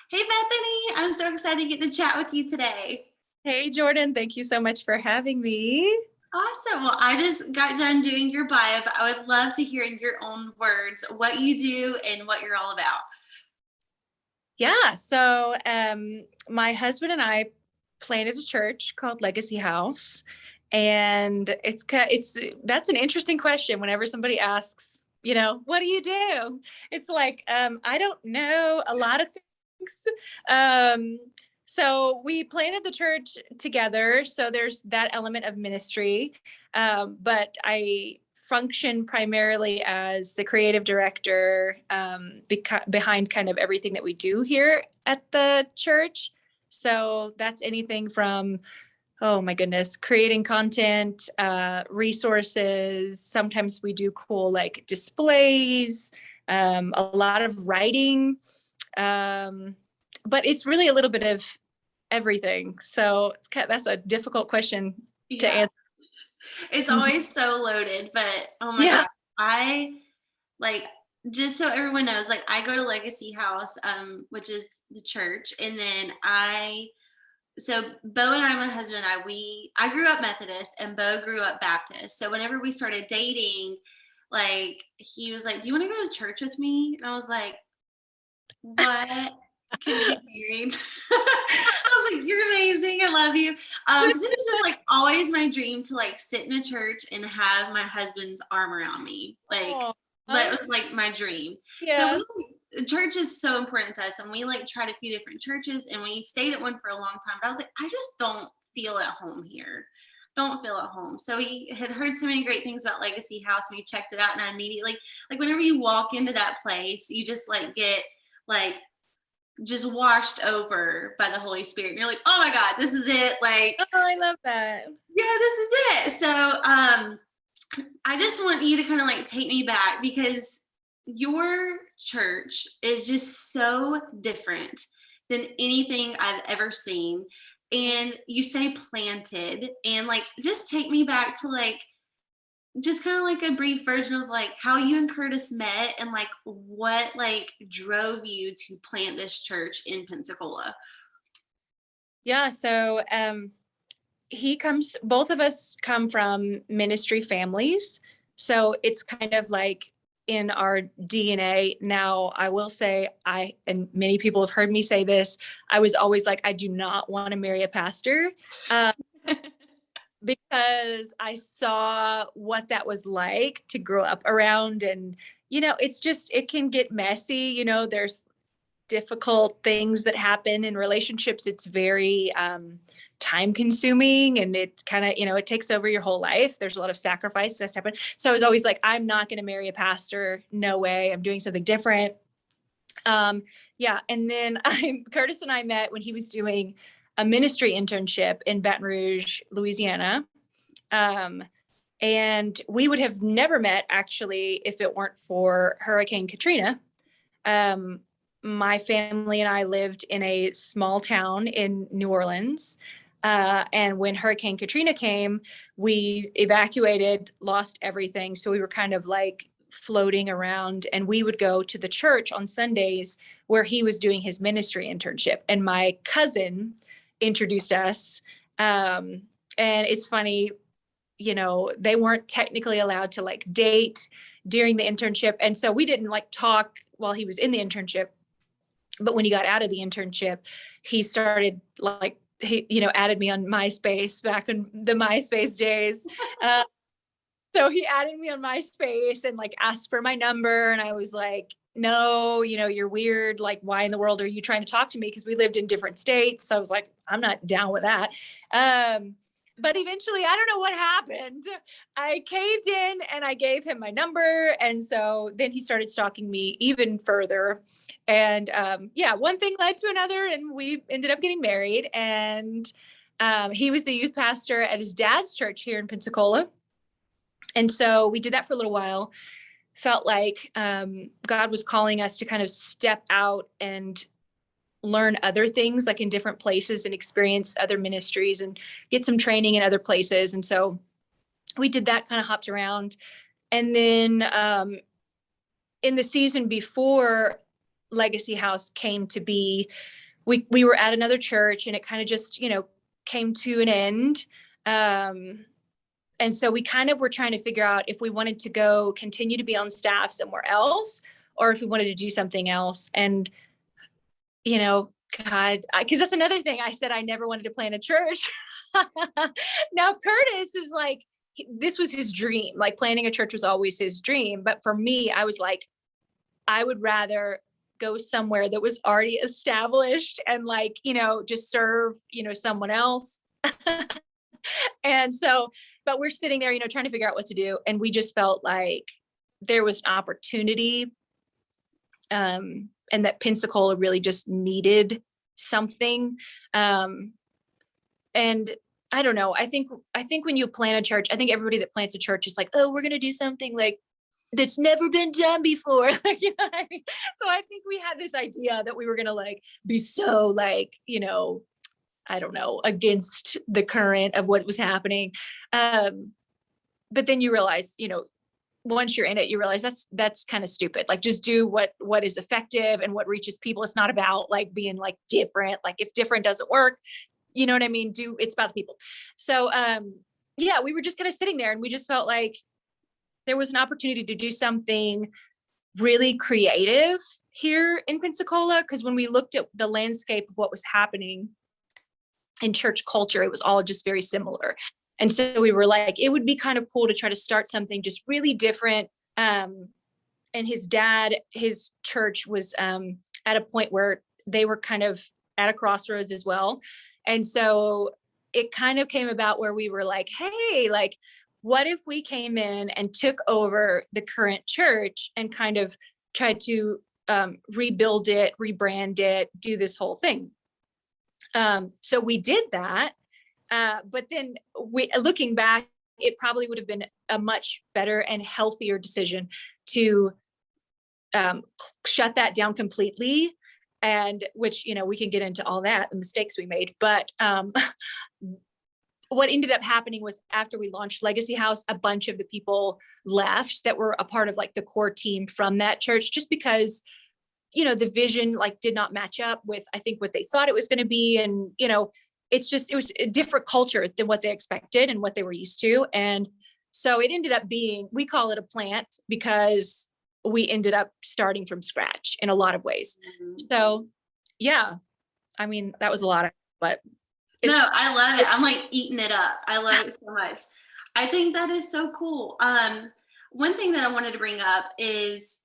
Hey, Bethany, I'm so excited to get to chat with you today. Hey, Jordan, thank you so much for having me. Awesome. Well, I just got done doing your bio, but I would love to hear in your own words what you do and what you're all about. Yeah, so my husband and I planted a church called Legacy House, and it's that's an interesting question whenever somebody asks, what do you do? It's like I don't know a lot of things. Um, so we planted the church together, so there's that element of ministry, but I function primarily as the creative director behind kind of everything that we do here at the church. So that's anything from, oh my goodness, creating content, resources. Sometimes we do cool like displays, a lot of writing. But it's really a little bit of everything. So that's a difficult question to Yeah, answer. it's always so loaded, but oh my Yeah. God, I like just so everyone knows, like I go to Legacy House, which is the church, and then so Bo and my husband and I grew up Methodist and Bo grew up Baptist. So whenever we started dating, like he was like, "Do you want to go to church with me?" And I was like, "What? Can we get married?" I was like, "You're amazing. I love you." Because it was just like always my dream to like sit in a church and have my husband's arm around me. Like Oh, that was like my dream. So yeah. church is so important to us, and we like tried a few different churches, and we stayed at one for a long time. But I was like, I just don't feel at home here. Don't feel at home. So we had heard so many great things about Legacy House, and we checked it out, and I immediately like whenever you walk into that place, you just like get like just washed over by the Holy Spirit. And you're like, oh my God, this is it. Like, Oh, I love that. yeah, this is it. So I just want you to kind of like take me back because your church is just so different than anything I've ever seen. And you say planted, and like just take me back to like just kind of like a brief version of like how you and Curtis met and like what like drove you to plant this church in Pensacola. Yeah. So both of us come from ministry families. So it's kind of like in our DNA. Now, I will say, and many people have heard me say this, I was always like, I do not want to marry a pastor. Uh, because I saw what that was like to grow up around. And, it can get messy. There's difficult things that happen in relationships. It's very time consuming, and it kind of, it takes over your whole life. There's a lot of sacrifice that has to happen. So I was always like, I'm not going to marry a pastor. No way. I'm doing something different. Yeah. And then Curtis and I met when he was doing a ministry internship in Baton Rouge, Louisiana. And we would have never met actually if it weren't for Hurricane Katrina. My family and I lived in a small town in New Orleans. And when Hurricane Katrina came, we evacuated, lost everything. So we were kind of like floating around, and we would go to the church on Sundays where he was doing his ministry internship. And my cousin introduced us. And it's funny, they weren't technically allowed to like date during the internship. And so we didn't like talk while he was in the internship. But when he got out of the internship, he started like, he, added me on MySpace back in the MySpace days. So he added me on MySpace and like asked for my number. And I was like, no, you're weird. Like, why in the world are you trying to talk to me? Because we lived in different states. So I was like, I'm not down with that. But eventually, I don't know what happened. I caved in and I gave him my number. And so then he started stalking me even further. And one thing led to another, and we ended up getting married. And he was the youth pastor at his dad's church here in Pensacola. And so we did that for a little while. Felt like God was calling us to kind of step out and learn other things like in different places and experience other ministries and get some training in other places. And so we did that, kind of hopped around. And then in the season before Legacy House came to be. We were at another church and it kind of just, came to an end. And so we kind of were trying to figure out if we wanted to go continue to be on staff somewhere else or if we wanted to do something else. And, God, because that's another thing. I said I never wanted to plant a church. Now Curtis is like, this was his dream. Like planting a church was always his dream. But for me, I was like, I would rather go somewhere that was already established and like, just serve, someone else. And so, but we're sitting there, trying to figure out what to do. And we just felt like there was an opportunity, and that Pensacola really just needed something. And I don't know. I think when you plant a church, I think everybody that plants a church is like, oh, we're going to do something like that's never been done before. Like, what I mean? So I think we had this idea that we were going to like be so like, I don't know, against the current of what was happening. But then you realize, once you're in it, you realize that's kind of stupid. Like just do what is effective and what reaches people. It's not about like being like different. Like if different doesn't work, you know what I mean? It's about the people. So, yeah, we were just kind of sitting there and we just felt like there was an opportunity to do something really creative here in Pensacola. Cause when we looked at the landscape of what was happening in church culture, it was all just very similar. And so we were like, it would be kind of cool to try to start something just really different. And his church was at a point where they were kind of at a crossroads as well. And so it kind of came about where we were like, hey, like, what if we came in and took over the current church and kind of tried to rebuild it, rebrand it, do this whole thing. So we did that. But then looking back, it probably would have been a much better and healthier decision to shut that down completely. And which, we can get into all that, the mistakes we made. But what ended up happening was after we launched Legacy House, a bunch of the people left that were a part of like the core team from that church, just because, the vision like did not match up with, I think, what they thought it was going to be. And, it was a different culture than what they expected and what they were used to. And so it ended up being, we call it a plant because we ended up starting from scratch in a lot of ways. Mm-hmm. So yeah, I mean, that was a lot but no, I love it. I'm like eating it up. I love it so much. I think that is so cool. One thing that I wanted to bring up is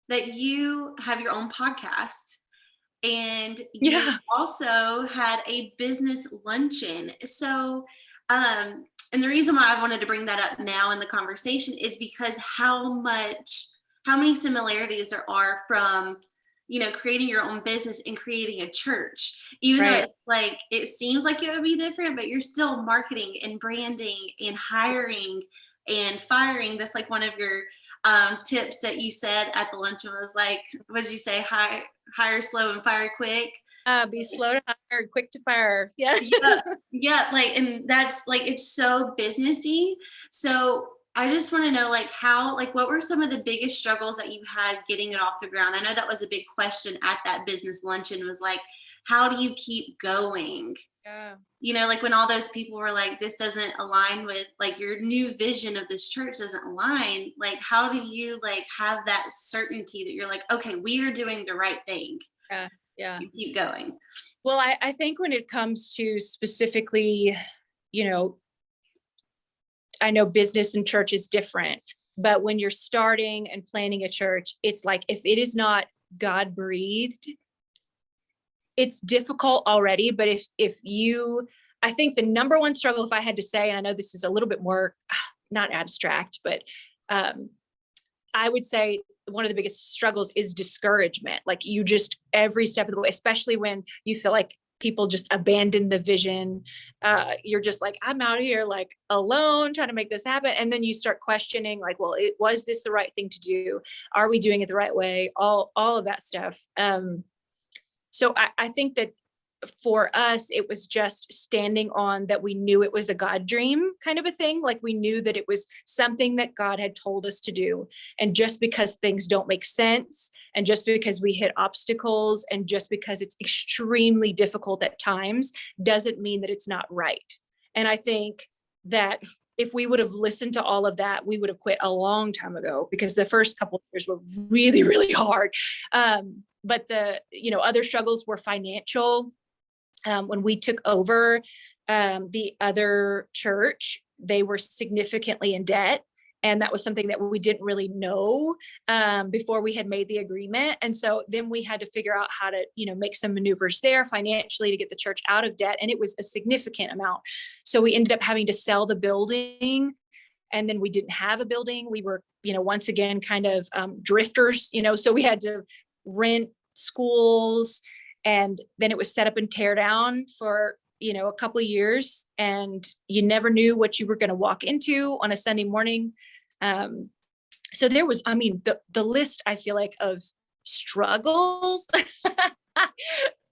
that you have your own podcast. And you also had a business luncheon. So, and the reason why I wanted to bring that up now in the conversation is because how many similarities there are from, creating your own business and creating a church, even though it's like, it seems like it would be different, but you're still marketing and branding and hiring and firing. That's like one of your tips that you said at the luncheon was like, what did you say? Hire slow and fire quick. Be slow to hire, quick to fire. Yeah. Yeah. Like, and that's like, it's so businessy. So I just want to know like what were some of the biggest struggles that you had getting it off the ground? I know that was a big question at that business luncheon was like, how do you keep going? Yeah. Like when all those people were like, this doesn't align with like your new vision of this church doesn't align. Like, how do you like have that certainty that you're like, okay, we are doing the right thing? Yeah. You keep going. Well, I think when it comes to specifically, I know business and church is different, but when you're starting and planning a church, it's like, if it is not God breathed, it's difficult already. But I think the number one struggle, if I had to say, and I know this is a little bit more, not abstract, but I would say one of the biggest struggles is discouragement. Like you just every step of the way, especially when you feel like people just abandon the vision. You're just like, I'm out here like alone trying to make this happen. And then you start questioning like, well, was this the right thing to do? Are we doing it the right way? All of that stuff. So I think that for us, it was just standing on that we knew it was a God dream kind of a thing. Like we knew that it was something that God had told us to do. And just because things don't make sense, and just because we hit obstacles, and just because it's extremely difficult at times, doesn't mean that it's not right. And I think that if we would have listened to all of that, we would have quit a long time ago, because the first couple of years were really, really hard. But the, other struggles were financial. When we took over the other church, they were significantly in debt. And that was something that we didn't really know before we had made the agreement. And so then we had to figure out how to, make some maneuvers there financially to get the church out of debt. And it was a significant amount. So we ended up having to sell the building. And then we didn't have a building. We were, once again, kind of drifters, so we had to rent schools. And then it was set up and tear down for, a couple of years. And you never knew what you were going to walk into on a Sunday morning. So there was, the list, I feel like, of struggles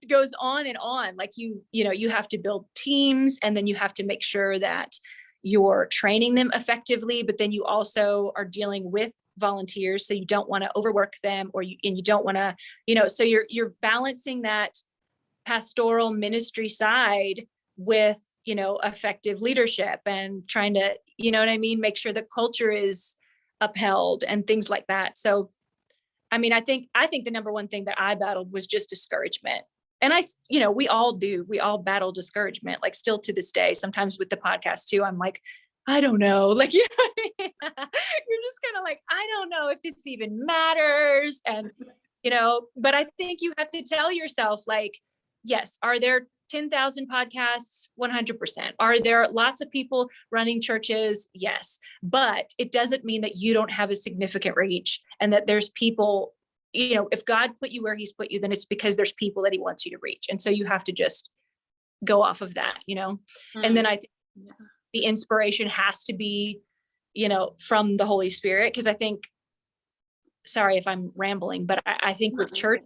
goes on and on. Like you have to build teams, and then you have to make sure that you're training them effectively, but then you also are dealing with volunteers. So you don't want to overwork them, and you don't want to, so you're balancing that pastoral ministry side with, effective leadership, and trying to, make sure the culture is upheld and things like that. So, I think the number one thing that I battled was just discouragement. And we all battle discouragement, like still to this day. Sometimes with the podcast too, I'm like, I don't know, like, you're just kind of like, I don't know if this even matters. And, but I think you have to tell yourself, like, yes, are there 10,000 podcasts? 100%. Are there lots of people running churches? Yes. But it doesn't mean that you don't have a significant reach, and that there's people, if God put you where he's put you, then it's because there's people that he wants you to reach. And so you have to just go off of that, and then I think the inspiration has to be, from the Holy Spirit. Cause I think, sorry if I'm rambling, but I think with church,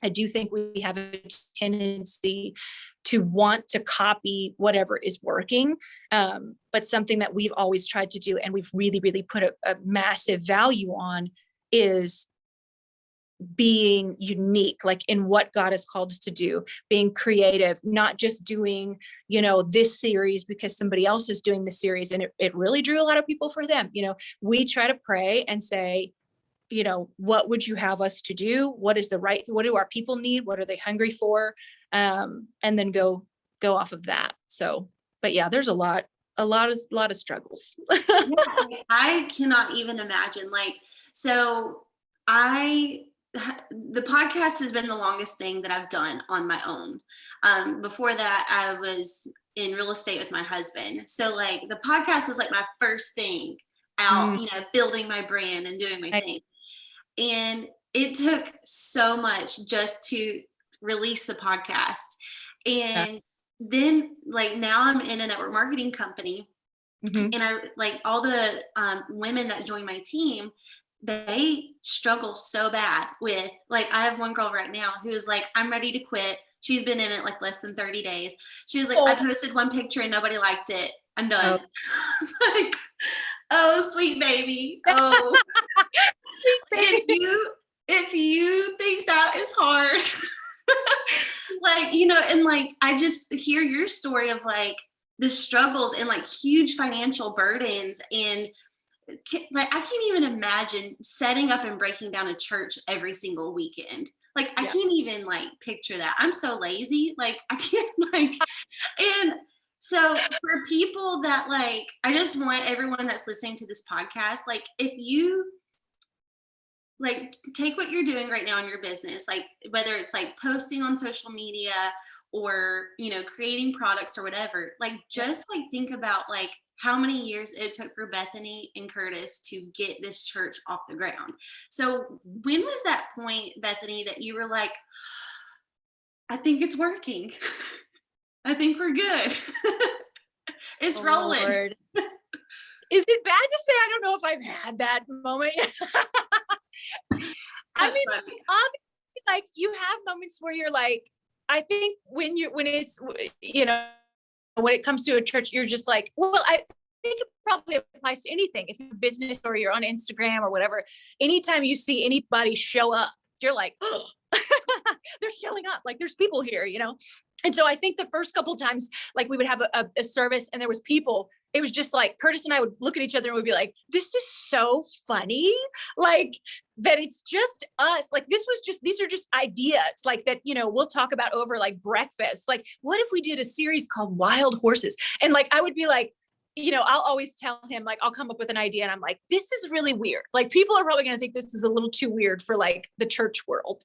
I do think we have a tendency to want to copy whatever is working. But something that we've always tried to do, and we've really, really put a massive value on, is being unique, like in what God has called us to do, being creative, not just doing, this series because somebody else is doing the series. And it really drew a lot of people for them. We try to pray and say, what would you have us to do? What do our people need? What are they hungry for? And then go off of that. So, but yeah, there's a lot of struggles. I cannot even imagine. The podcast has been the longest thing that I've done on my own. Before that, I was in real estate with my husband. So the podcast was my first thing out, building my brand and doing my thing. And it took so much just to release the podcast. And then now I'm in a network marketing company, and I all the women that join my team, they struggle so bad with I have one girl right now who is I'm ready to quit. She's been in it less than 30 days. She was I posted one picture and nobody liked it. I'm done. It's oh, sweet baby. Oh, if you think that is hard, and I just hear your story of the struggles and huge financial burdens, and I can't even imagine setting up and breaking down a church every single weekend. I can't even picture that. I'm so lazy. I can't and so for people that I just want everyone that's listening to this podcast, if you take what you're doing right now in your business, whether it's posting on social media or, creating products or whatever, just think about how many years it took for Bethany and Curtis to get this church off the ground. So when was that point, Bethany, that you were I think it's working. I think we're good. It's rolling. Lord. Is it bad to say I don't know if I've had that moment? I mean, obviously, you have moments where you're I think when it's, you know, when it comes to a church, you're just like, well, I think it probably applies to anything. If you're a business or you're on Instagram or whatever, anytime you see anybody show up, you're like, oh, they're showing up. Like there's people here, you know? And so I think the first couple of times, like we would have a service and there was people, it was just like Curtis and I would look at each other and we'd be like, this is so funny. Like that it's just us. Like these are just ideas like that, you know, we'll talk about over like breakfast. Like, what if we did a series called Wild Horses? And like, I would be like, you know, I'll always tell him, like, I'll come up with an idea and I'm like, this is really weird. Like people are probably going to think this is a little too weird for like the church world.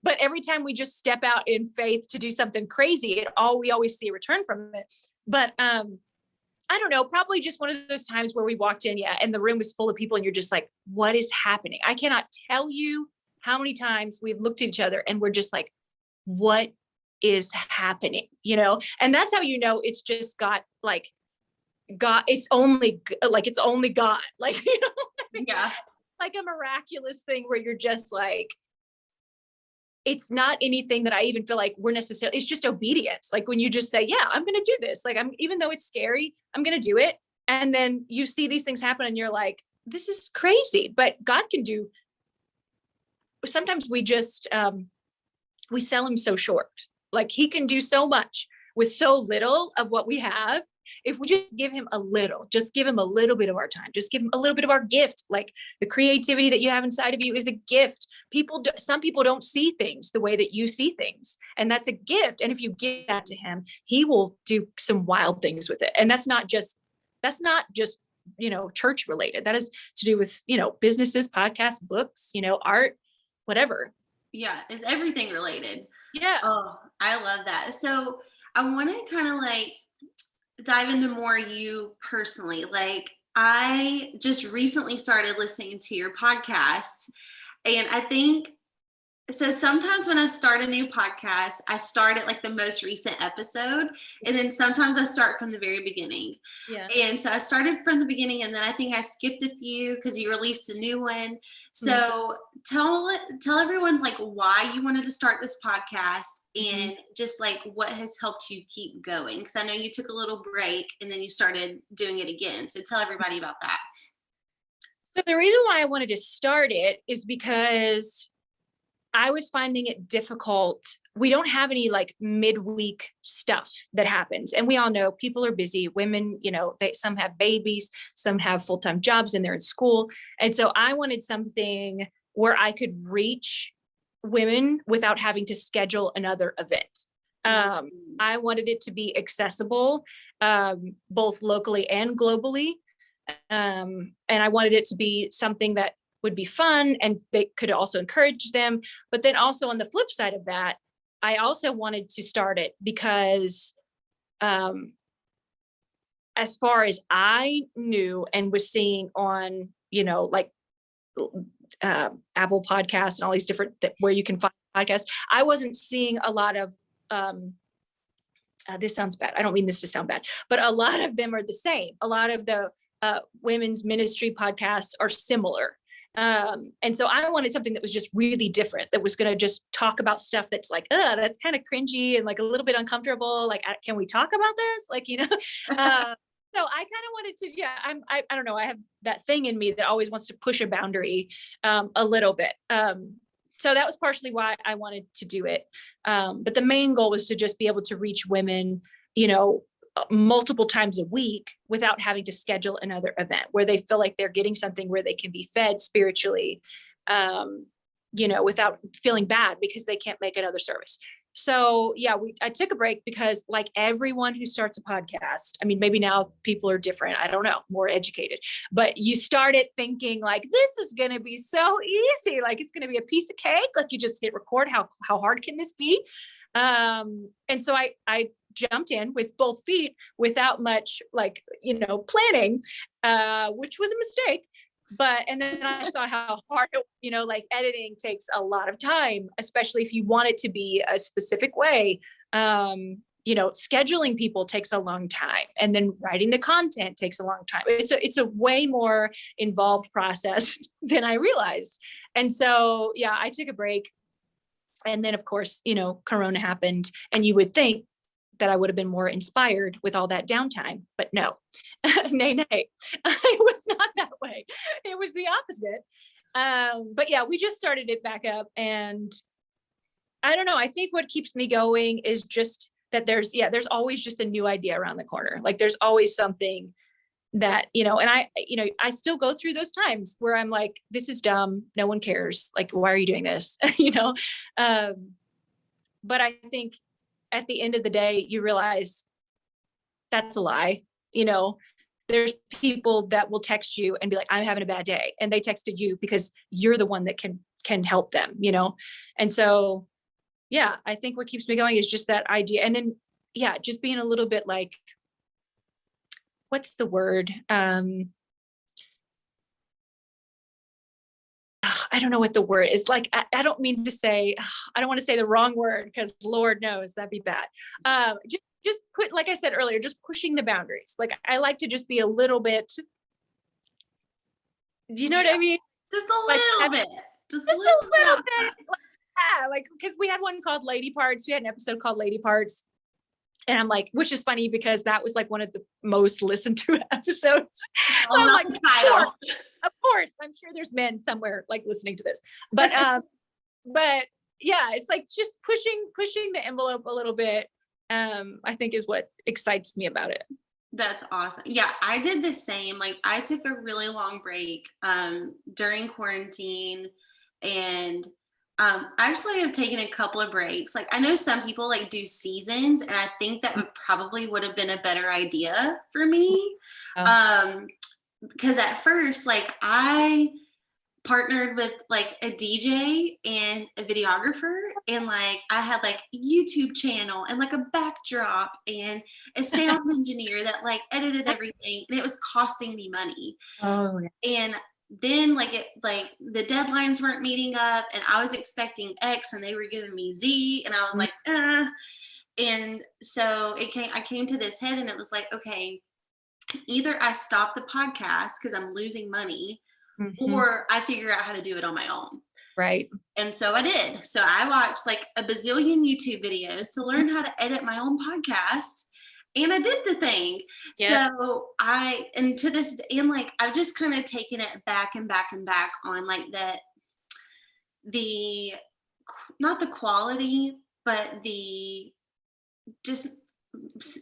But every time we just step out in faith to do something crazy, we always see a return from it. But I don't know, probably just one of those times where we walked in, and the room was full of people and you're just like, what is happening? I cannot tell you how many times we've looked at each other and we're just like, what is happening? You know? And that's how, you know, it's just got like, God, it's only God, like, you know, Yeah. like a miraculous thing where you're just like, it's not anything that I even feel like we're necessarily, it's just obedience. Like when you just say, yeah, I'm going to do this. Like even though it's scary, I'm going to do it. And then you see these things happen and you're like, this is crazy, but God can do. Sometimes we just, we sell him so short. Like he can do so much with so little of what we have. If we just give him a little bit of our time, just give him a little bit of our gift. Like the creativity that you have inside of you is a gift. Some people don't see things the way that you see things. And that's a gift. And if you give that to him, he will do some wild things with it. And that's not just, you know, church related. That is to do with, you know, businesses, podcasts, books, you know, art, whatever. Yeah. It's everything related. Yeah. Oh, I love that. So I want to kind of like dive into more you personally. Like I just recently started listening to your podcast, and I think so sometimes when I start a new podcast, I start at like the most recent episode, and then sometimes I start from the very beginning. Yeah. And so I started from the beginning, and then I think I skipped a few because you released a new one. So tell everyone like why you wanted to start this podcast and just like what has helped you keep going. Because I know you took a little break and then you started doing it again. So tell everybody about that. So the reason why I wanted to start it is because I was finding it difficult. We don't have any like midweek stuff that happens. And we all know people are busy. Women, you know, some have babies, some have full-time jobs and they're in school. And so I wanted something where I could reach women without having to schedule another event. I wanted it to be accessible, both locally and globally. And I wanted it to be something that would be fun and they could also encourage them. But then also on the flip side of that, I also wanted to start it because as far as I knew and was seeing on, you know, like Apple Podcasts and all these different where you can find podcasts, I wasn't seeing a lot of this sounds bad. I don't mean this to sound bad, but a lot of them are the same. A lot of the women's ministry podcasts are similar. And so I wanted something that was just really different, that was going to just talk about stuff that's like, that's kind of cringy and like a little bit uncomfortable. Like, can we talk about this? Like, you know, so I kind of wanted to, I don't know. I have that thing in me that always wants to push a boundary, a little bit. So that was partially why I wanted to do it. But the main goal was to just be able to reach women, you know, multiple times a week without having to schedule another event where they feel like they're getting something where they can be fed spiritually, you know, without feeling bad because they can't make another service. So yeah, I took a break because like everyone who starts a podcast, I mean, maybe now people are different. I don't know, more educated, but you started thinking like, this is going to be so easy. Like it's going to be a piece of cake. Like you just hit record. How hard can this be? And so I jumped in with both feet without much like, you know, planning, which was a mistake. And then I saw how hard, you know, like editing takes a lot of time, especially if you want it to be a specific way. You know, scheduling people takes a long time, and then writing the content takes a long time. It's a way more involved process than I realized. And so, yeah, I took a break. And then of course, Corona happened, and you would think that I would have been more inspired with all that downtime, but no, nay, it was not that way. It was the opposite. But yeah, we just started it back up, and I don't know. I think what keeps me going is just that there's always just a new idea around the corner. Like there's always something that, and I still go through those times where I'm like, this is dumb. No one cares. Like, why are you doing this? But I think at the end of the day, you realize that's a lie. There's people that will text you and be like, I'm having a bad day. And they texted you because you're the one that can help them, And so, yeah, I think what keeps me going is just that idea. And then, yeah, just being a little bit like, what's the word? I don't know what the word is. Like, I don't mean to say, I don't want to say the wrong word because Lord knows that'd be bad. Just put, like I said earlier, just pushing the boundaries. Like I like to just be a little bit, do you know what I mean? Just a little bit. Just a little bit. Yeah, like, because we had one called Lady Parts. We had an episode called Lady Parts. And I'm like, which is funny because that was like one of the most listened to episodes. I'm like, of course, I'm sure there's men somewhere like listening to this, but yeah, it's like just pushing the envelope a little bit. I think is what excites me about it. That's awesome. Yeah, I did the same. Like I took a really long break during quarantine, and I actually have taken a couple of breaks. Like I know some people like do seasons, and I think that would have been a better idea for me. Because at first, like I partnered with like a DJ and a videographer, and like I had like a YouTube channel and like a backdrop and a sound engineer that like edited everything, and it was costing me money. Oh, yeah. And then like the deadlines weren't meeting up, and I was expecting X and they were giving me Z, and I was like, and so I came to this head, and it was like, okay, either I stop the podcast because I'm losing money, or I figure out how to do it on my own. Right. And so I did. So I watched like a bazillion YouTube videos to learn how to edit my own podcast. And I did the thing. Yep. So to this, and like, I've just kind of taken it back and back and back on like not the quality, but just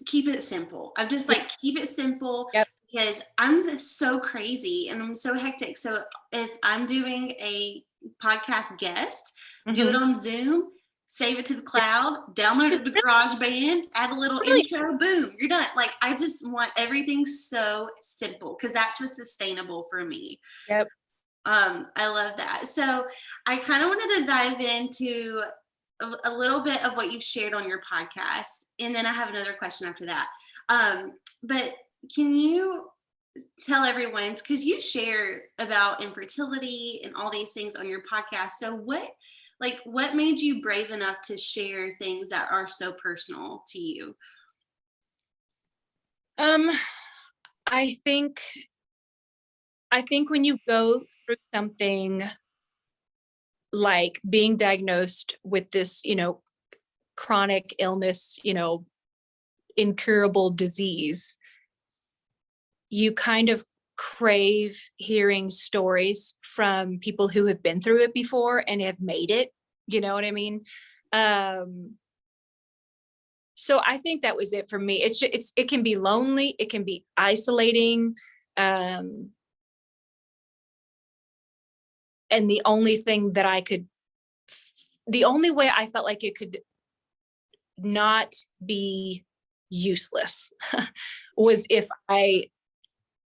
keep it simple. I'm just like, keep it simple. Yep. Because I'm just so crazy and I'm so hectic. So if I'm doing a podcast guest, do it on Zoom, save it to the cloud, download it to GarageBand, add a little intro, boom, you're done. Like I just want everything so simple because that's what's sustainable for me. Yep. I love that. So I kind of wanted to dive into a little bit of what you've shared on your podcast, and then I have another question after that. But can you tell everyone, because you share about infertility and all these things on your podcast, so what made you brave enough to share things that are so personal to you? I think when you go through something like being diagnosed with this, chronic illness, incurable disease, you kind of crave hearing stories from people who have been through it before and have made it. You know what I mean? So I think that was it for me. It can be lonely. It can be isolating. And the only way I felt like it could not be useless was if I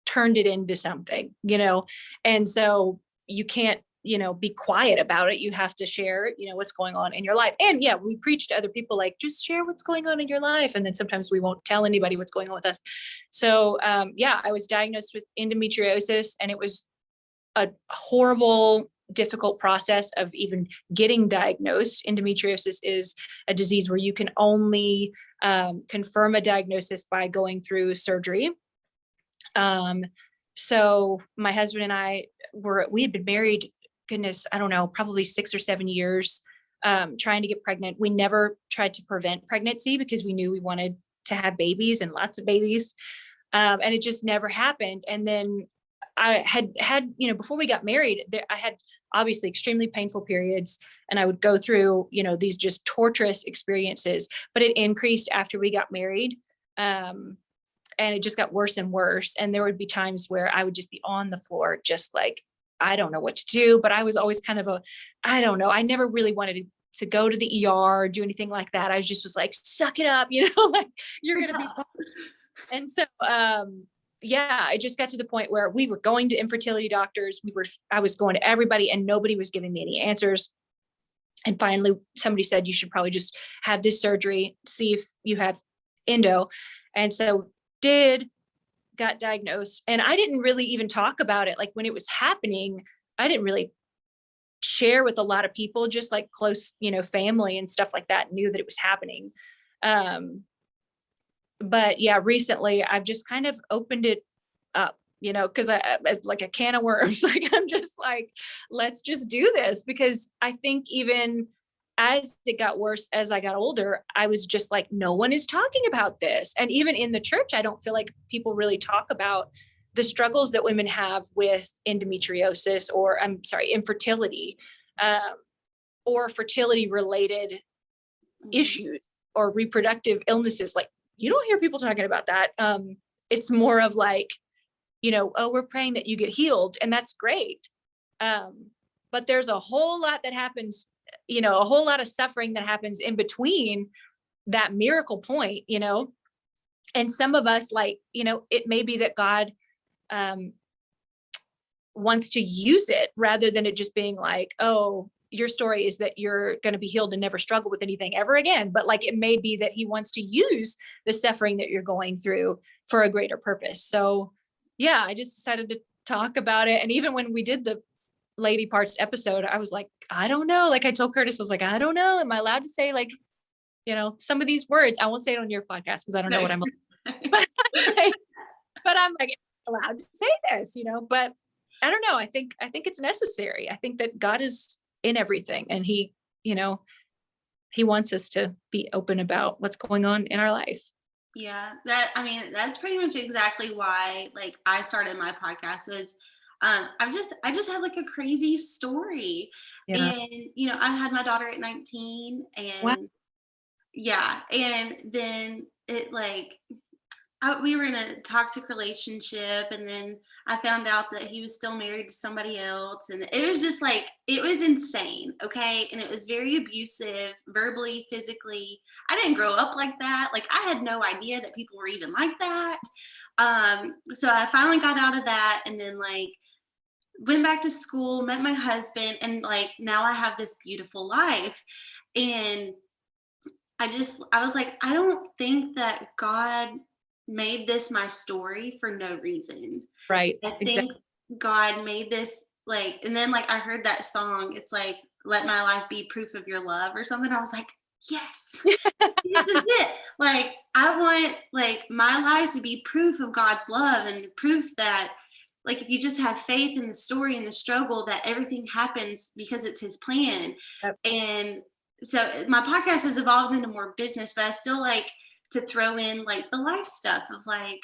turned it into something, and so you can't, be quiet about it. You have to share, what's going on in your life. And yeah, we preach to other people, like, just share what's going on in your life. And then sometimes we won't tell anybody what's going on with us. So I was diagnosed with endometriosis, and it was a horrible, difficult process of even getting diagnosed. Endometriosis is a disease where you can only confirm a diagnosis by going through surgery. So my husband and I we had been married, goodness, I don't know, probably 6 or 7 years. trying to get pregnant. We never tried to prevent pregnancy because we knew we wanted to have babies and lots of babies. And it just never happened. And then I had, before we got married, I had obviously extremely painful periods, and I would go through, these just torturous experiences, but it increased after we got married. And it just got worse and worse. And there would be times where I would just be on the floor, just like, I don't know what to do, but I was always kind of I don't know. I never really wanted to go to the ER or do anything like that. I just was like, suck it up, like you're going to be fine. And so, I just got to the point where we were going to infertility doctors. I was going to everybody and nobody was giving me any answers. And finally somebody said, you should probably just have this surgery, see if you have endo. And so got diagnosed, and I didn't really even talk about it. Like when it was happening, I didn't really share with a lot of people, just like close, family and stuff like that knew that it was happening. But yeah, recently I've just kind of opened it up, cause as like a can of worms, like I'm just like, let's just do this, because I think even as it got worse, as I got older, I was just like, no one is talking about this. And even in the church, I don't feel like people really talk about the struggles that women have with endometriosis, or infertility, or fertility related issues or reproductive illnesses. Like you don't hear people talking about that. It's more of like, oh, we're praying that you get healed, and that's great. But there's a whole lot that happens, a whole lot of suffering that happens in between that miracle point, and some of us, like, it may be that God wants to use it rather than it just being like, oh, your story is that you're going to be healed and never struggle with anything ever again. But like, it may be that he wants to use the suffering that you're going through for a greater purpose. So yeah, I just decided to talk about it. And even when we did the lady parts episode, I was like, I don't know. Like I told Curtis, I was like, I don't know. Am I allowed to say like, some of these words? I won't say it on your podcast because I don't know what I'm but I'm like allowed to say this, but I don't know. I think it's necessary. I think that God is in everything, and he wants us to be open about what's going on in our life. Yeah, that's pretty much exactly why like I started my podcast was I just have like a crazy story. Yeah. And I had my daughter at 19, and Wow. yeah, and then it like we were in a toxic relationship, and then I found out that he was still married to somebody else, and it was just like, it was insane. Okay. And it was very abusive, verbally, physically. I didn't grow up like that. Like I had no idea that people were even like that. So I finally got out of that, and then like went back to school, met my husband, and like now I have this beautiful life. And I was like, I don't think that God made this my story for no reason. Right. I think Exactly. God made this like, and then like I heard that song, it's like, let my life be proof of your love or something. I was like, yes, this is it. Like, I want like my life to be proof of God's love, and proof that like, if you just have faith in the story and the struggle, that everything happens because it's his plan. Yep. And so my podcast has evolved into more business, but I still like to throw in like the life stuff of like,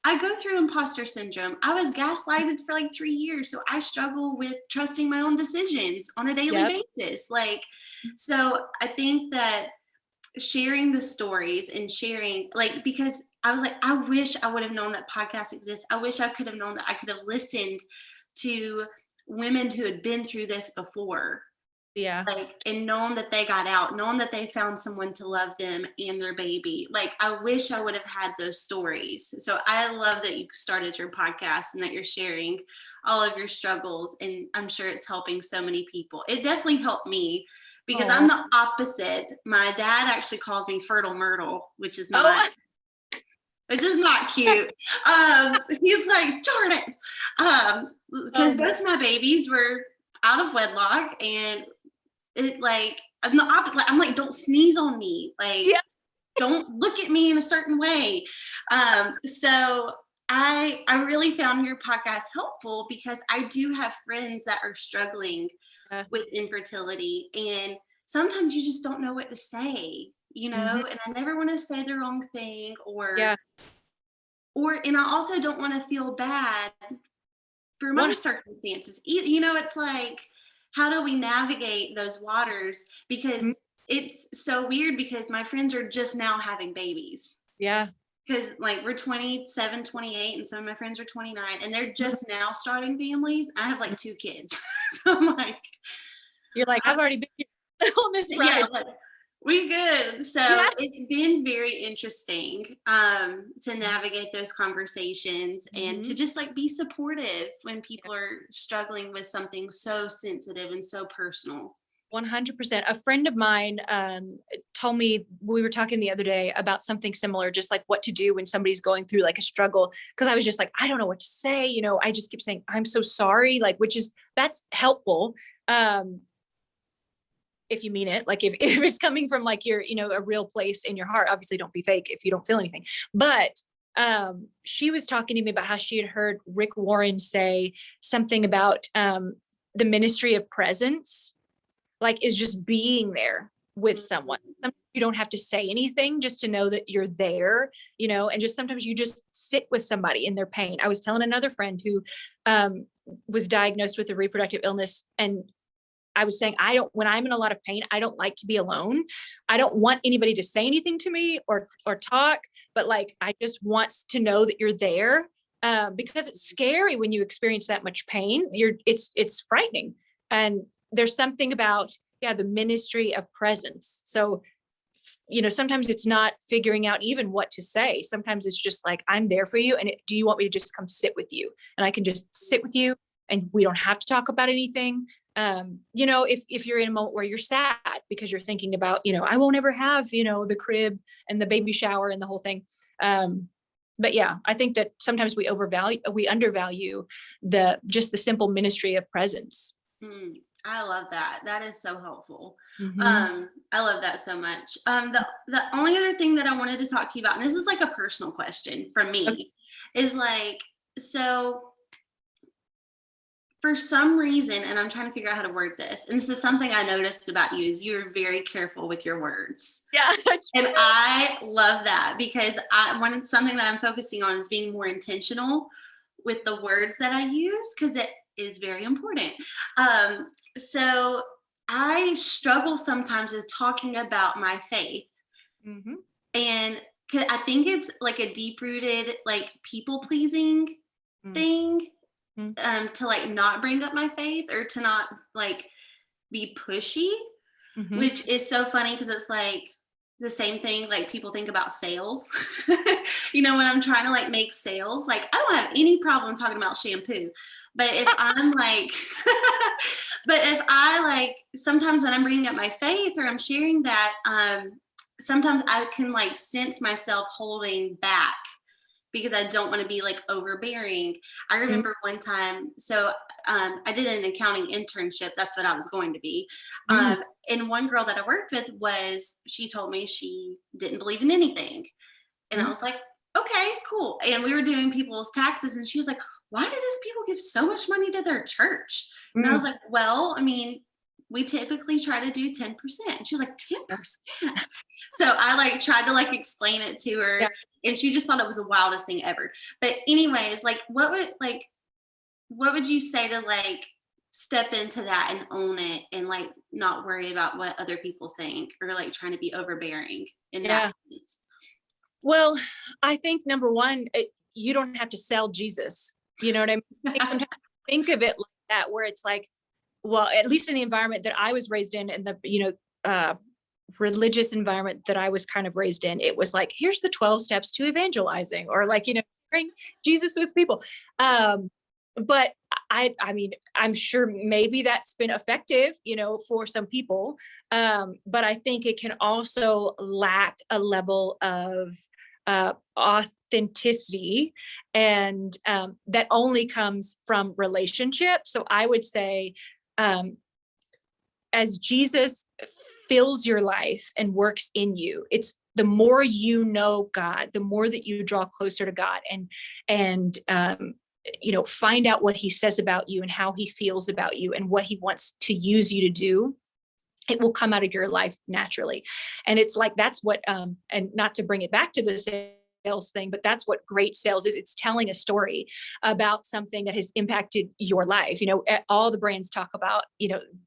I go through imposter syndrome. I was gaslighted for like 3 years. So I struggle with trusting my own decisions on a daily basis. Like, so I think that sharing the stories and sharing, like, because I was like, I wish I would have known that podcasts exist. I wish I could have known that I could have listened to women who had been through this before. Yeah. Like, and known that they got out, known that they found someone to love them and their baby. Like, I wish I would have had those stories. So I love that you started your podcast and that you're sharing all of your struggles. And I'm sure it's helping so many people. It definitely helped me, because I'm the opposite. My dad actually calls me Fertile Myrtle, which is not cute. He's like, Jordan, because both my babies were out of wedlock, and it like, I'm the opposite. Like, I'm like, don't sneeze on me. Like, don't look at me in a certain way. So I really found your podcast helpful, because I do have friends that are struggling with infertility. And sometimes you just don't know what to say, you know, and I never want to say the wrong thing Yeah. and I also don't want to feel bad for my One, circumstances. You know, it's like, how do we navigate those waters? Mhm. Because it's so weird because my friends are just now having babies. Yeah. Because like we're 27, 28, and some of my friends are 29, and they're Mhm. just now starting families. I have like 2 kids. So I'm like, You're like, I've already been here on this yeah, ride. like, we good. So Yeah. it's been very interesting to navigate those conversations and to Mhm. just like be supportive when people are struggling with something so sensitive and so personal. 100%. A friend of mine told me, we were talking the other day about something similar, just like what to do when somebody's going through like a struggle. Cause I was just like, I don't know what to say. You know, I just keep saying, I'm so sorry. Like, that's helpful. Um, if you mean it, like if it's coming from like your, a real place in your heart, obviously don't be fake if you don't feel anything. But she was talking to me about how she had heard Rick Warren say something about the ministry of presence, like is just being there with someone. Mhm. Sometimes you don't have to say anything just to know that you're there, and just sometimes you just sit with somebody in their pain. I was telling another friend who was diagnosed with a reproductive illness, and I was saying, when I'm in a lot of pain, I don't like to be alone. I don't want anybody to say anything to me or talk, but like, I just want to know that you're there. Because it's scary when you experience that much pain. It's frightening. And there's something about, the ministry of presence. So, sometimes it's not figuring out even what to say. Sometimes it's just like, I'm there for you. And do you want me to just come sit with you? And I can just sit with you and we don't have to talk about anything. If you're in a moment where you're sad because you're thinking about, I won't ever have, the crib and the baby shower and the whole thing. But yeah, I think that sometimes we undervalue just the simple ministry of presence. I love that. That is so helpful. Mm-hmm. I love that so much. The only other thing that I wanted to talk to you about, and this is like a personal question from Okay. me, is like, so for some reason, and I'm trying to figure out how to word this, and this is something I noticed about you, is you're very careful with your words. Yeah. And I love that because something that I'm focusing on is being more intentional with the words that I use because it is very important. Um, so I struggle sometimes with talking about my faith, Mm-hmm. and I think it's like a deep rooted like people pleasing thing, to like not bring up my faith or to not like be pushy, Mm-hmm. which is so funny because it's like the same thing like people think about sales. When I'm trying to like make sales, like I don't have any problem talking about shampoo. But if I'm like, but if I like, sometimes when I'm bringing up my faith or I'm sharing that, sometimes I can like sense myself holding back because I don't want to be like overbearing. I remember one time, so I did an accounting internship. That's what I was going to be. Mm-hmm. And one girl that I worked with she told me she didn't believe in anything. And I was like, okay, cool. And we were doing people's taxes. And she was like, why do these people give so much money to their church? And I was Mm-hmm. like, well, I mean, we typically try to do 10%. And she was like, 10%. So I like tried to like explain it to Yeah. her and she just thought it was the wildest thing ever. But anyways, like what would you say to like step into that and own it and like not worry about what other people think or like trying to be overbearing in that Yeah. sense? Well, I think number one, you don't have to sell Jesus. You know what I mean? I think sometimes think of it like that, where it's like, well, at least in the environment that I was raised in, and the religious environment that I was kind of raised in, it was like, here's the 12 steps to evangelizing, or like, bring Jesus with people. But I mean, I'm sure maybe that's been effective, for some people. But I think it can also lack a level of authenticity, and that only comes from relationship. So I would say, as Jesus fills your life and works in you, it's the more you know God, the more that you draw closer to God, and find out what he says about you and how he feels about you and what he wants to use you to do. it will come out of your life naturally. And it's like, that's what, and not to bring it back to the sales thing, but that's what great sales is. It's telling a story about something that has impacted your life. All the brands talk about,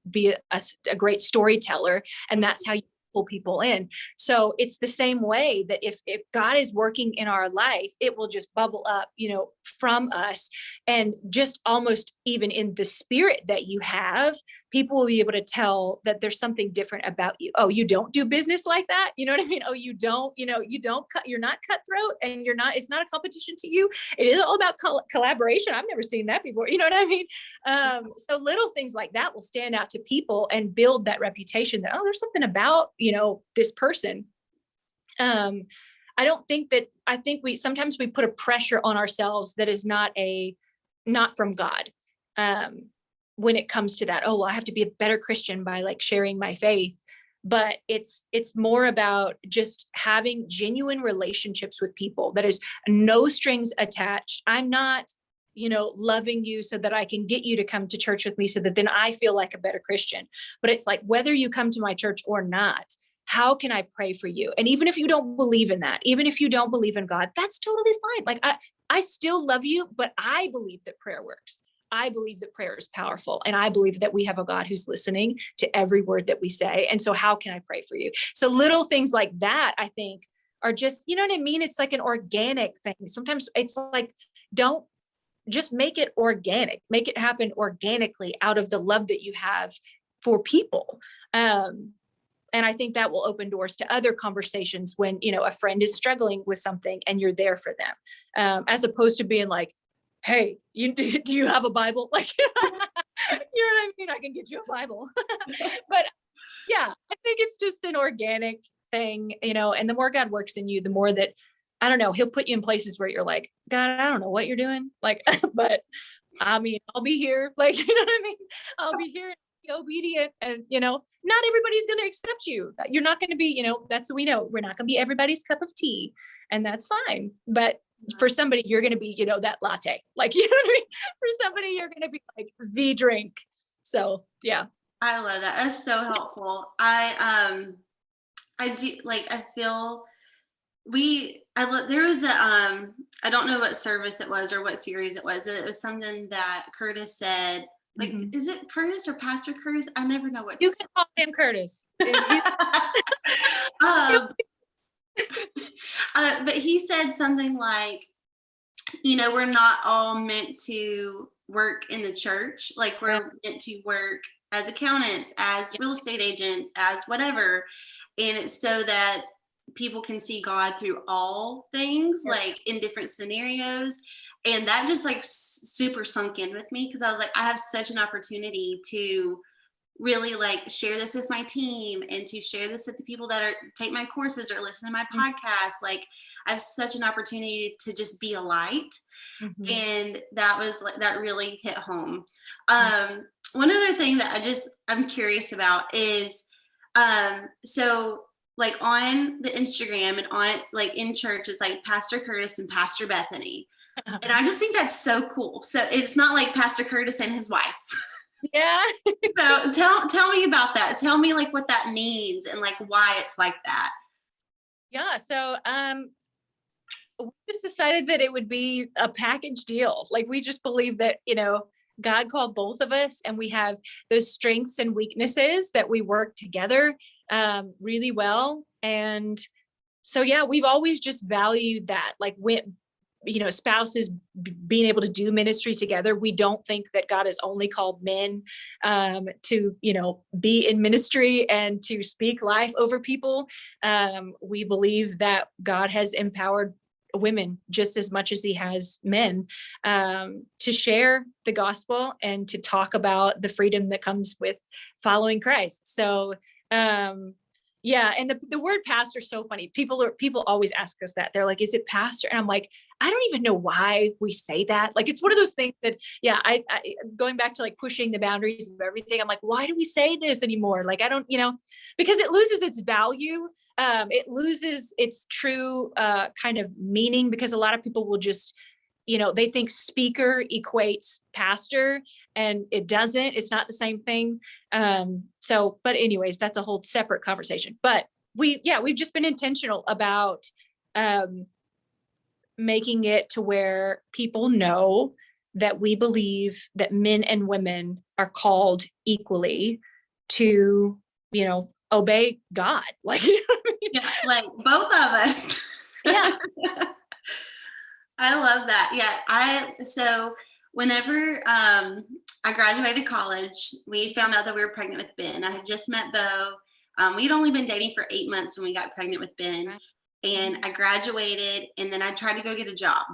be a great storyteller, and that's how you pull people in. So it's the same way that if God is working in our life, it will just bubble up, from us. And just almost even in the spirit that you have, people will be able to tell that there's something different about you. Oh, you don't do business like that. You know what I mean? Oh, you don't you're not cutthroat, and it's not a competition to you. It is all about collaboration. I've never seen that before. You know what I mean? So little things like that will stand out to people and build that reputation that, oh, there's something about, this person. I think sometimes we put a pressure on ourselves that is not from God. When it comes to that, oh, well, I have to be a better Christian by like sharing my faith. But it's more about just having genuine relationships with people that is no strings attached. I'm not, loving you so that I can get you to come to church with me so that then I feel like a better Christian. But it's like, whether you come to my church or not, how can I pray for you? And even if you don't believe in that, even if you don't believe in God, that's totally fine. Like I still love you, but I believe that prayer works. I believe that prayer is powerful. And I believe that we have a God who's listening to every word that we say. And so how can I pray for you? So little things like that, I think, are just, you know what I mean? It's like an organic thing. Sometimes it's like, don't just make it organic, make it happen organically out of the love that you have for people. And I think that will open doors to other conversations when, a friend is struggling with something and you're there for them, as opposed to being like, hey, do you have a Bible? Like, you know what I mean? I can get you a Bible. But yeah, I think it's just an organic thing, and the more God works in you, the more that, I don't know, he'll put you in places where you're like, God, I don't know what you're doing. Like, but I mean, I'll be here. Like, you know what I mean? I'll be here, be obedient. And, not everybody's going to accept you. You're not going to be, that's what we know. We're not going to be everybody's cup of tea, and that's fine. But for somebody, you're going to be, that latte, like, you know what I mean? For somebody, you're going to be like the drink. So, yeah. I love that. That's so helpful. I do, like, I feel there was I don't know what service it was or what series it was, but it was something that Curtis said, like, is it Curtis or Pastor Curtis? I never know what you can call him Curtis. But he said something like, we're not all meant to work in the church. Like, we're meant to work as accountants, as real estate agents, as whatever. And it's so that people can see God through all things, like in different scenarios. And that just like super sunk in with me, because I was like, I have such an opportunity to really like share this with my team and to share this with the people that take my courses or listen to my podcast. Like, I have such an opportunity to just be a light. And that was like, that really hit home. One other thing that I'm curious about is, so like on the Instagram and on like in church, it's like Pastor Curtis and Pastor Bethany. And I just think that's so cool. So it's not like Pastor Curtis and his wife. Yeah. So tell me about that. Tell me like what that means and like why it's like that. Yeah. So, we just decided that it would be a package deal. Like, we just believe that, God called both of us, and we have those strengths and weaknesses that we work together really well. And so, yeah, we've always just valued that, like, when, spouses being able to do ministry together. We don't think that God has only called men to, be in ministry and to speak life over people. We believe that God has empowered women just as much as he has men to share the gospel and to talk about the freedom that comes with following Christ. So, yeah. And the word pastor is so funny. People always ask us that. They're like, is it pastor? And I'm like, I don't even know why we say that. Like, it's one of those things that, yeah, I going back to like pushing the boundaries of everything. I'm like, why do we say this anymore? Like, I don't, because it loses its value. It loses its true kind of meaning, because a lot of people will just they think speaker equates pastor, and it doesn't. It's not the same thing. But anyways, that's a whole separate conversation. But we've just been intentional about making it to where people know that we believe that men and women are called equally to, obey God. Like, yeah, like both of us. Yeah. I love that. Yeah. So whenever I graduated college, we found out that we were pregnant with Ben. I had just met Bo. We'd only been dating for 8 months when we got pregnant with Ben. Right. And I graduated, and then I tried to go get a job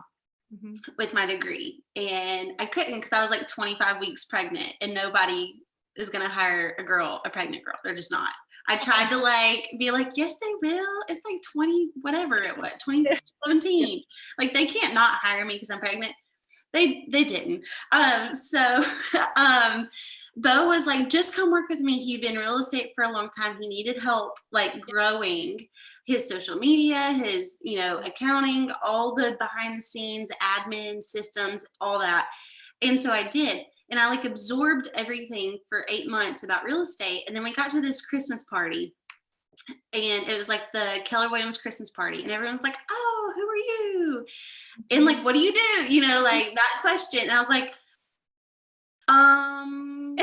Mm-hmm. with my degree. And I couldn't because I was like 25 weeks pregnant, and nobody is going to hire a pregnant girl. They're just not. I tried to be like, yes, they will. It's like 2017. Like, they can't not hire me because I'm pregnant. They didn't. So Bo was like, just come work with me. He'd been in real estate for a long time. He needed help growing his social media, his, accounting, all the behind the scenes, admin systems, all that. And so I did. And I absorbed everything for 8 months about real estate. And then we got to this Christmas party, and it was like the Keller Williams Christmas party. And everyone's like, oh, who are you? And what do you do? That question. And I was like, I'm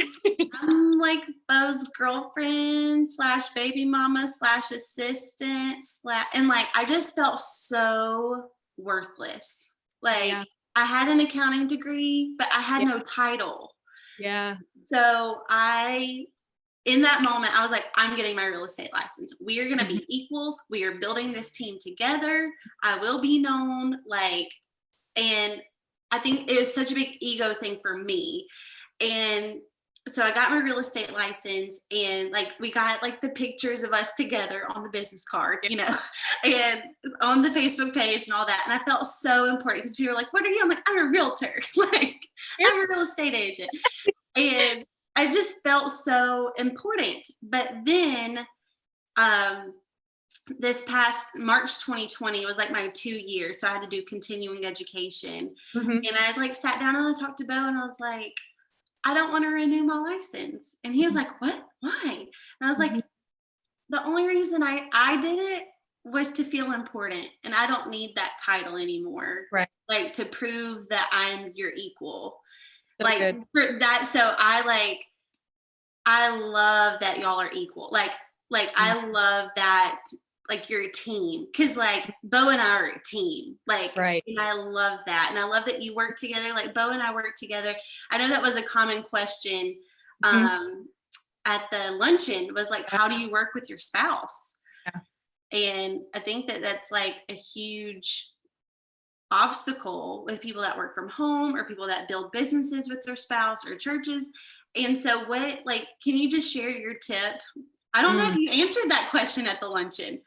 Bo's girlfriend / baby mama / assistant and I just felt so worthless. I had an accounting degree, but I had no title. Yeah. So in that moment, I was like, I'm getting my real estate license. We are going to be equals. We are building this team together. I will be known. And I think it was such a big ego thing for me. And so I got my real estate license, and we got the pictures of us together on the business card, and on the Facebook page and all that. And I felt so important because people were like, what are you? I'm like, I'm a realtor. I'm a real estate agent. And I just felt so important. But then this past March 2020 was my 2 years. So I had to do continuing education. Mm-hmm. And I sat down and I talked to Bo, and I was like, I don't want to renew my license. And he was like, what? Why? And I was like, the only reason I did it was to feel important. And I don't need that title anymore. Right. To prove that I'm your equal. So good. For that. So I love that y'all are equal. I love that, you're a team. Cause Bo and I are a team. Right. And I love that. And I love that you work together. Bo and I work together. I know that was a common question at the luncheon was how do you work with your spouse? Yeah. And I think that that's a huge obstacle with people that work from home or people that build businesses with their spouse or churches. And so can you just share your tip? I don't know if you answered that question at the luncheon.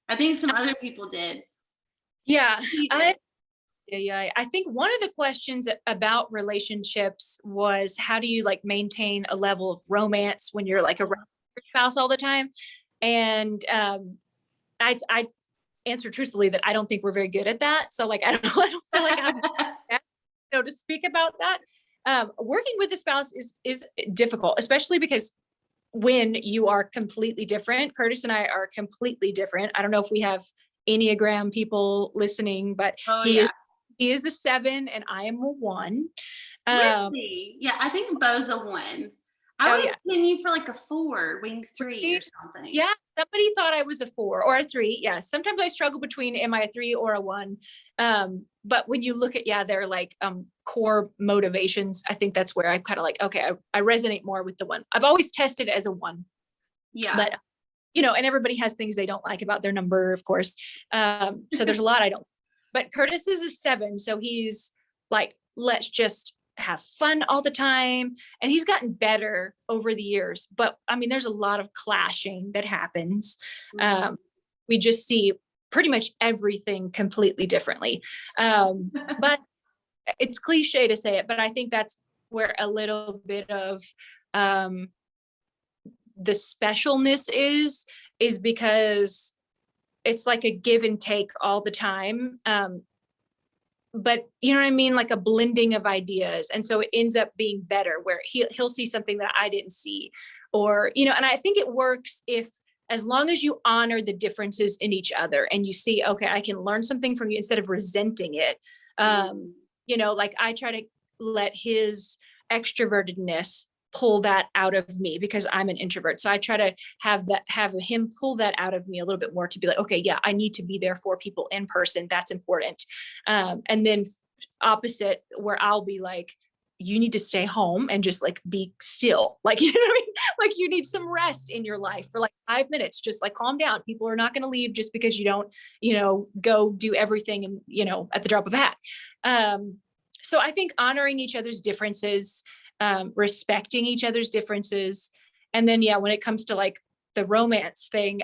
I think some other people did. Yeah. I think one of the questions about relationships was, how do you maintain a level of romance when you're around your spouse all the time? And I answer truthfully that I don't think we're very good at that. So I don't feel like I have to speak about that. Working with a spouse is difficult, especially because when you are completely different. Curtis and I are completely different. I don't know if we have Enneagram people listening, but he is a 7 and I am a 1. Really? Yeah, I think Bo's a 1. I was in you for a 4, wing 3 or something. Yeah, somebody thought I was a 4 or a 3. Yeah, sometimes I struggle between am I a 3 or a 1. But when you look at their core motivations, I think that's where I kind of okay, I resonate more with the 1. I've always tested as a 1. Yeah. But and everybody has things they don't like about their number, of course. So there's a lot I don't. But Curtis is a 7, so he's let's just have fun all the time, and he's gotten better over the years. But I mean, there's a lot of clashing that happens. We just see pretty much everything completely differently. But it's cliche to say it, but I think that's where a little bit of the specialness is because it's a give and take all the time. but you know what I mean? Like a blending of ideas. And so it ends up being better where he'll see something that I didn't see, or, you know, and I think it works as long as you honor the differences in each other and you see, okay, I can learn something from you instead of resenting it. You know, like I try to let his extrovertedness pull that out of me because I'm an introvert. So I try to have him pull that out of me a little bit more to be like, okay, yeah, I need to be there for people in person. That's important. And then opposite where I'll be like, you need to stay home and just like be still. Like, you know what I mean? Like you need some rest in your life for like 5 minutes, just like calm down. People are not going to leave just because you don't, you know, go do everything and, you know, at the drop of a hat. So I think honoring each other's differences, respecting each other's differences. And then, yeah, when it comes to like the romance thing,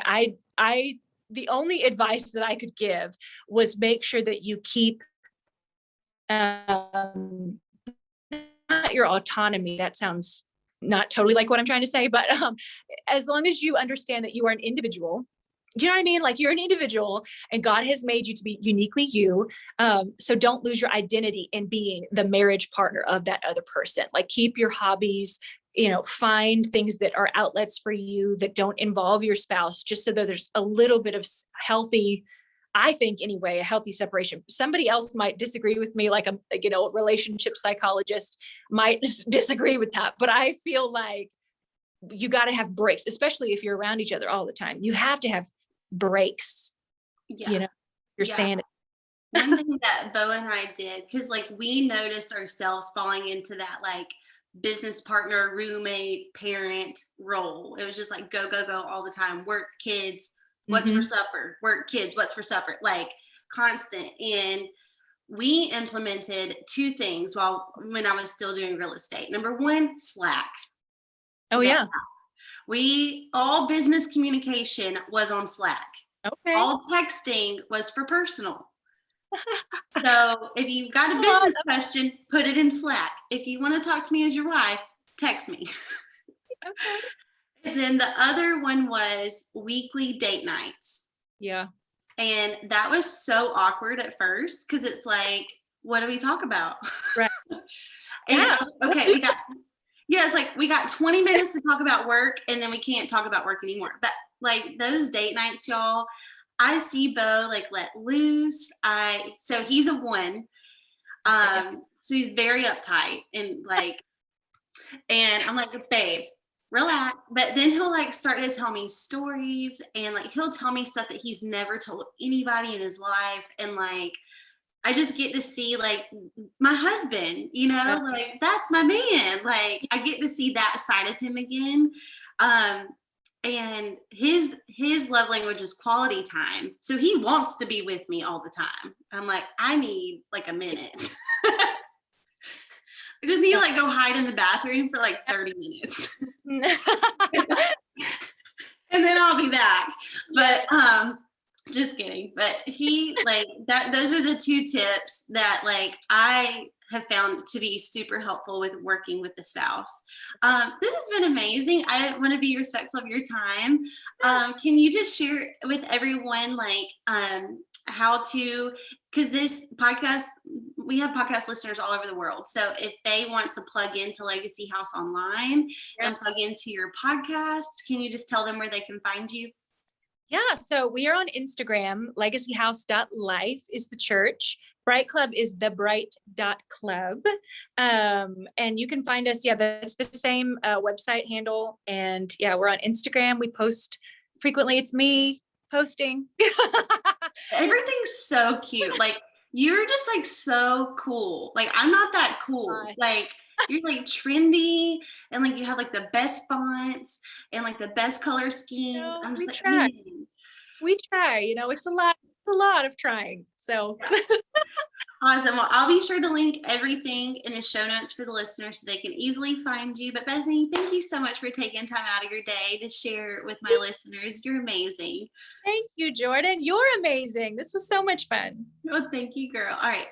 the only advice that I could give was make sure that you keep, not your autonomy. That sounds not totally like what I'm trying to say, but, as long as you understand that you are an individual, do you know what I mean? Like you're an individual and God has made you to be uniquely you. So don't lose your identity in being the marriage partner of that other person. Like keep your hobbies, you know, find things that are outlets for you that don't involve your spouse, just so that there's a little bit of healthy, I think anyway, a healthy separation. Somebody else might disagree with me, like a, you know, relationship psychologist might disagree with that. But I feel like you got to have breaks, especially if you're around each other all the time. You have to have breaks, you know, your sanity. One thing that Bo and I did, because like we noticed ourselves falling into that like business partner, roommate, parent role. It was just like go, go, go all the time. Work, kids, what's for supper? Work, kids, what's for supper? Like constant. And we implemented 2 things when I was still doing real estate. Number 1, Slack. Oh yeah. All business communication was on Slack. Okay. All texting was for personal. So if you've got a business question, put it in Slack. If you want to talk to me as your wife, text me. Okay. And then the other one was weekly date nights. Yeah. And that was so awkward at first because it's like, what do we talk about? Right. Yeah. Okay. It's like we got 20 minutes to talk about work and then we can't talk about work anymore. But like those date nights, y'all, I see Bo like let loose. So he's a 1. So he's very uptight and like, and I'm like, babe, relax. But then he'll like start to tell me stories and like he'll tell me stuff that he's never told anybody in his life. And like I just get to see like my husband, you know, like that's my man. Like I get to see that side of him again. And his love language is quality time. So he wants to be with me all the time. I'm like, I need like a minute. I just need to like go hide in the bathroom for like 30 minutes. And then I'll be back. But just kidding. But he like that, those are the 2 tips that like I have found to be super helpful with working with the spouse. This has been amazing. I want to be respectful of your time. Can you just share with everyone like how to, because this podcast, we have podcast listeners all over the world. So if they want to plug into Legacy House Online and plug into your podcast, can you just tell them where they can find you? Yeah. So we are on Instagram. Legacyhouse.life is the church. Bright Club is thebright.club. And you can find us. Yeah, that's the same website handle. And yeah, we're on Instagram. We post frequently. It's me posting. Everything's so cute. Like you're just like so cool. Like I'm not that cool. Like you're like trendy and like you have like the best fonts and like the best color schemes. I'm just like, try. We try, you know, it's a lot of trying. So awesome. Well, I'll be sure to link everything in the show notes for the listeners so they can easily find you. But Bethany, thank you so much for taking time out of your day to share with my listeners. You're amazing. Thank you, Jordan. You're amazing. This was so much fun. Oh, thank you, girl. All right.